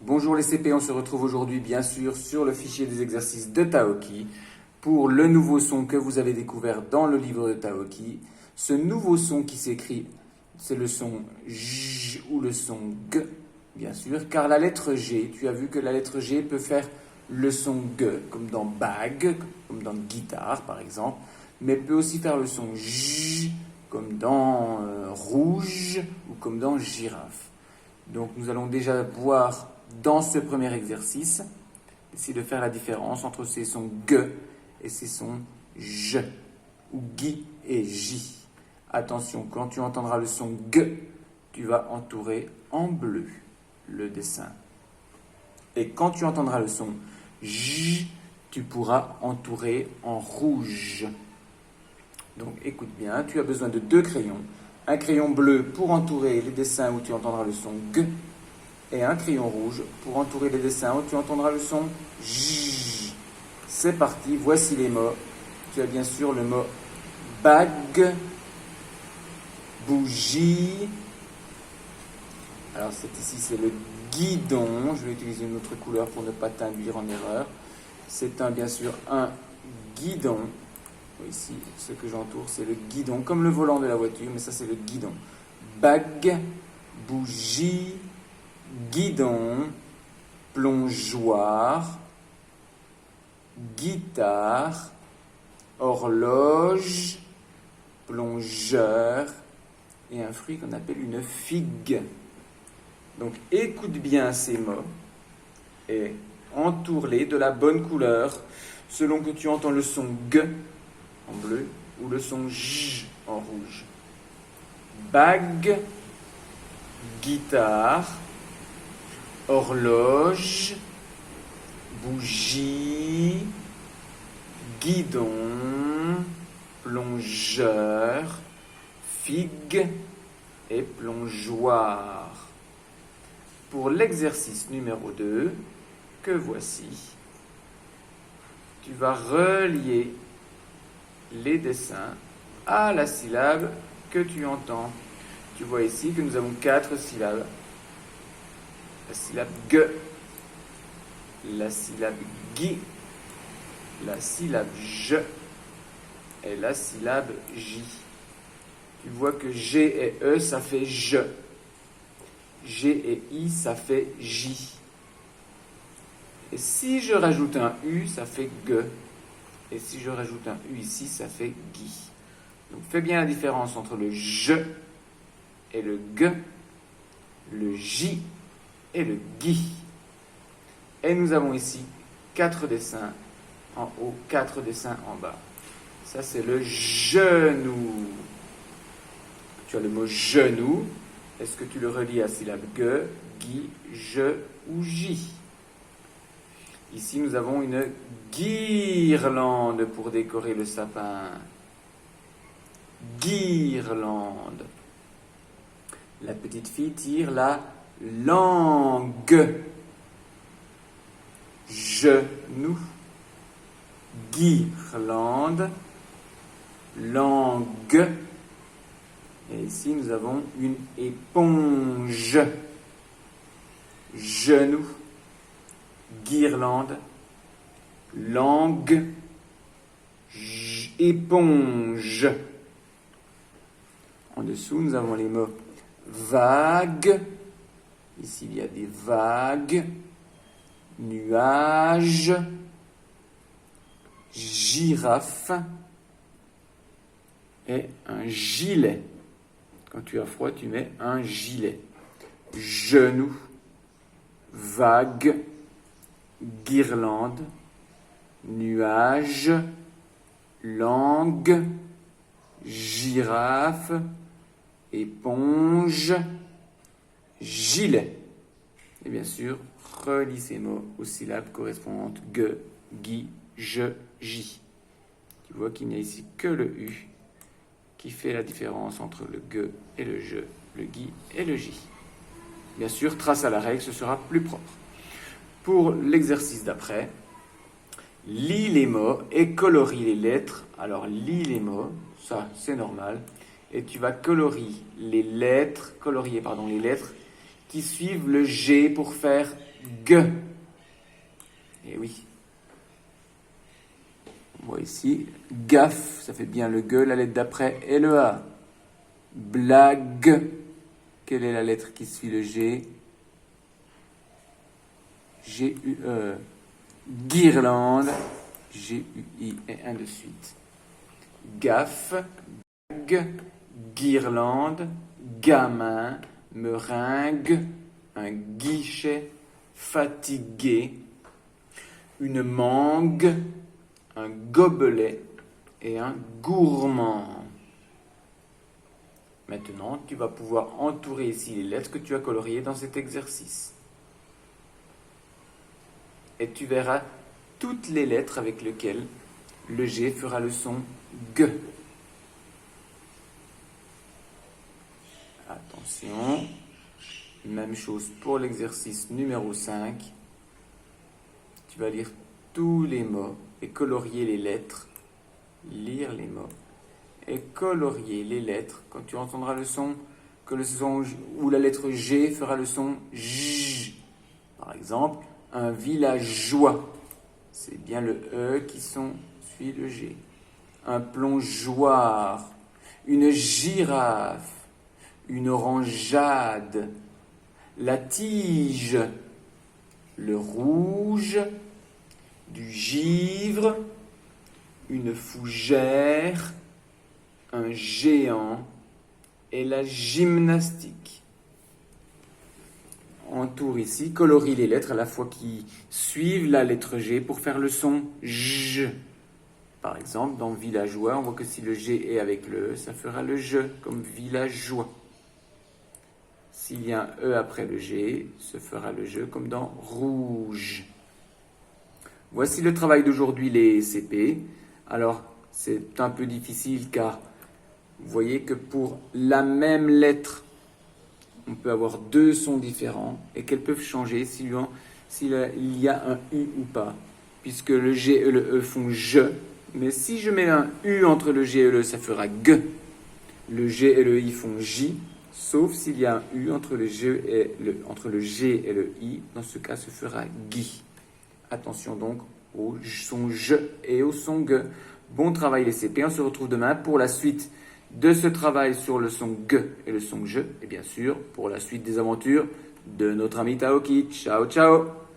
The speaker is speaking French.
Bonjour les CP, on se retrouve aujourd'hui bien sûr sur le fichier des exercices de Taoki pour le nouveau son que vous avez découvert dans le livre de Taoki. Ce nouveau son qui s'écrit, c'est le son J ou le son G, bien sûr, car la lettre G, tu as vu que la lettre G peut faire le son G, comme dans bag, comme dans guitare par exemple, mais peut aussi faire le son J, comme dans rouge ou comme dans girafe. Donc nous allons déjà voir dans ce premier exercice, essayer de faire la différence entre ces sons G et ces sons J, ou Gui et J. Attention, quand tu entendras le son G, tu vas entourer en bleu le dessin. Et quand tu entendras le son J, tu pourras entourer en rouge. Donc écoute bien, tu as besoin de 2 crayons. Un crayon bleu pour entourer les dessins où tu entendras le son G et un crayon rouge pour entourer les dessins où tu entendras le son J. C'est parti, voici les mots. Tu as bien sûr le mot bague, bougie. Alors c'est le guidon. Je vais utiliser une autre couleur pour ne pas t'induire en erreur. C'est bien sûr un guidon. Ici, ce que j'entoure, c'est le guidon, comme le volant de la voiture, mais ça, c'est le guidon. Bague, bougie, guidon, plongeoir, guitare, horloge, plongeur et un fruit qu'on appelle une figue. Donc, écoute bien ces mots et entoure-les de la bonne couleur selon que tu entends le son G en bleu ou le son J en rouge. Bague, guitare, horloge, bougie, guidon, plongeur, figue et plongeoir. Pour l'exercice numéro 2, que voici, tu vas relier les dessins à la syllabe que tu entends. Tu vois ici que nous avons 4 syllabes. La syllabe G, la syllabe GUI, la syllabe J et la syllabe J. Tu vois que G et E, ça fait je. G et I, ça fait J. Et si je rajoute un U, ça fait G. Et si je rajoute un U ici, ça fait Gui. Donc fais bien la différence entre le je et le G, le J et le Gui. Et nous avons ici 4 dessins en haut, 4 dessins en bas. Ça, c'est le genou. Tu as le mot genou. Est-ce que tu le relis à syllabe G, Gui, je ou J? Ici, nous avons une guirlande pour décorer le sapin. Guirlande. La petite fille tire la langue. Genou. Guirlande. Langue. Et ici, nous avons une éponge. Genou. Guirlande, langue, éponge. En dessous, nous avons les mots vague. Ici, il y a des vagues, nuages, girafe et un gilet. Quand tu as froid, tu mets un gilet. Genou, vague, guirlande, nuage, langue, girafe, éponge, gilet. Et bien sûr, relis ces mots aux syllabes correspondantes G, Gui, je, J. Tu vois qu'il n'y a ici que le U qui fait la différence entre le G et le je, le Gui et le J. Bien sûr, trace à la règle, ce sera plus propre. Pour l'exercice d'après, lis les mots et colorie les lettres. Alors, lis les mots, ça c'est normal. Et tu vas colorier les lettres qui suivent le G pour faire G. Et oui. On voit ici, gaffe, ça fait bien le G, la lettre d'après est le A. Blague. Quelle est la lettre qui suit le G? G-U-E. Guirlande. G-U-I et un de suite. Gaffe, guirlande, gamin, meringue, un guichet, fatigué, une mangue, un gobelet et un gourmand. Maintenant, tu vas pouvoir entourer ici les lettres que tu as coloriées dans cet exercice. Et tu verras toutes les lettres avec lesquelles le G fera le son G. Attention, même chose pour l'exercice numéro 5. Tu vas lire tous les mots et colorier les lettres. Lire les mots et colorier les lettres. Quand tu entendras le son, où la lettre G fera le son J. Par exemple, un villageois. C'est bien le E qui suit le G. Un plongeoir, une girafe, une orangeade, la tige, le rouge, du givre, une fougère, un géant et la gymnastique. Entoure ici, colorie les lettres à la fois qui suivent la lettre G pour faire le son J. Par exemple, dans villageois, on voit que si le G est avec le E, ça fera le je, comme villageois. S'il y a un E après le G, ce fera le je, comme dans rouge. Voici le travail d'aujourd'hui, les CP. Alors, c'est un peu difficile car vous voyez que pour la même lettre, on peut avoir deux sons différents et qu'elles peuvent changer s'il y a un U ou pas, puisque le G et le E font je. Mais si je mets un U entre le G et le E, ça fera G. Le G et le I font J, sauf s'il y a un U entre le G et le I. Dans ce cas, ce fera Guy. Attention donc au son je et au son G. Bon travail les CP. On se retrouve demain pour la suite de ce travail sur le son G et le son je. Et bien sûr, pour la suite des aventures de notre ami Taoki. Ciao, ciao!